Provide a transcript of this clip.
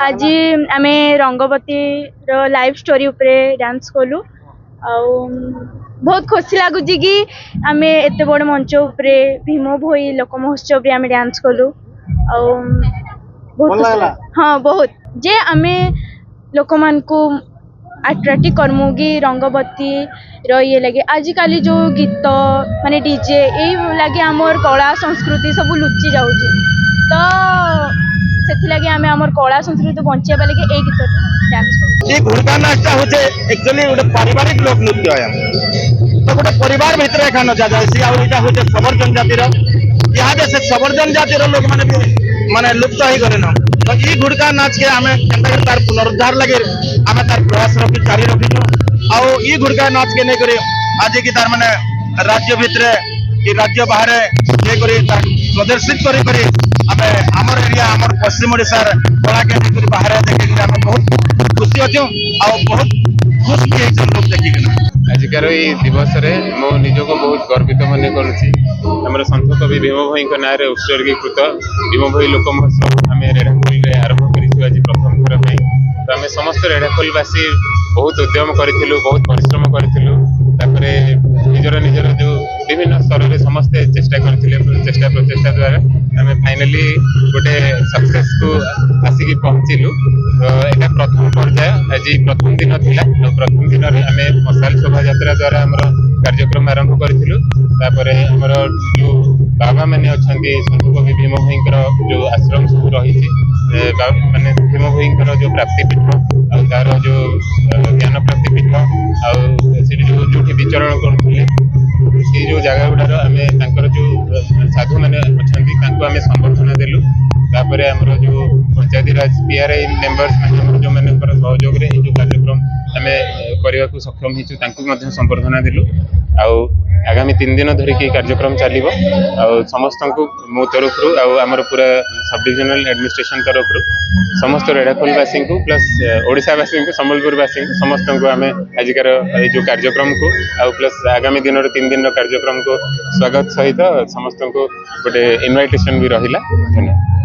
आज आम Rangabati live story उपरे डांस कलु बहुत खुशी लगुच कि आम एत बड़ मंच उपरे भीम भोई लोक महोत्सव रे आम डांस कलु बहुत हाँ बहुत जे आम लोक मान को अट्राक्ट करमु कि रंगवती ये लगे आजिकल जो गीत माने डीजे ये लगे आमर कला संस्कृति सब लुचि जाऊँ तो से आम आमर कला संस्कृति बचाइबा लगे ये गीत डांस ये घुड़का नाचटा होचे एक्चुअली गोटे पारिवारिक लोक नृत्य है तो गोटे परिवार भितर एखा नचा जाए आ एटा होचे सबर जनजातिर इहादे से सबर जनजातिर लोक माने लुप्त हो गले न तो ये घुड़का नाच के आम केनता तार पुनरुद्धार लगे आम तार प्रयास रखी जारी रखिनु आ ये घुड़का नाच के नहीं आज की तार माने राज्य भितर कि राज्य बाहर ये प्रदर्शित करी आम आमर एरिया आमर पश्चिम ओडिशार कला के नहीं बाहर देखिए आम बहुत खुशी अच्छु आ बहुत खुश भी लोग देखिए आजिकार ये दिवस रे मो निजको बहुत गर्वित मन कर सन्थ कवि भीम भोई ना उत्सर्गीकृत भीम भोई लोक महोत्सव आम रेढ़ाखोल आरंभ कर आज प्रथम थर तो आम समस्त रेढ़ाखोलवासी बहुत उद्यम करूँ बहुत परिश्रम करूँ निजर निजर जो विभिन्न स्तर में समस्ते चेष्टा करते चेष्टा प्रचेषा द्वारा आम फाइनाली गोटे सक्सेस को आसिक पहुँचलु तो यहाँ प्रथम पर्याय आज प्रथम दिन थिला प्रथम दिन आम मशाल शोभा यात्रा द्वारा आम कार्यक्रम आरंभ करमर जो बाबा मैंने अच्छा सन्थ कवि भीम भोईंकर जो आश्रम सब रही माने भीम भोईंकर जो प्राप्तिपीठ आ तार जो ज्ञान प्राप्तिपीठ जो विचरण करुले से जो जगह गुड़ार आम जो साधु मैंने अच्छा आम संबर्धना देलु तापर आमर जो पंचायती राज पीआरआई मेंबर्स जो मैंने सहयोग जो कार्यक्रम आम करने को सक्षम होती संबर्धना देलु आगामी 3 दिन धरिकी कार्यक्रम चलो समस्त को मो तरफ आमर पूरा सब डिविजनल एडमिनिस्ट्रेशन तरफ समस्त रेढ़ाखोलवासी को प्लस ओडिशावासी को संबलपुरवासी को समस्त को आम आजिकार जो कार्यक्रम को प्लस आगामी दिन 3 दिन कार्यक्रम को स्वागत सहित समस्त को गोटे इनविटेशन भी रहा। धन्यवाद।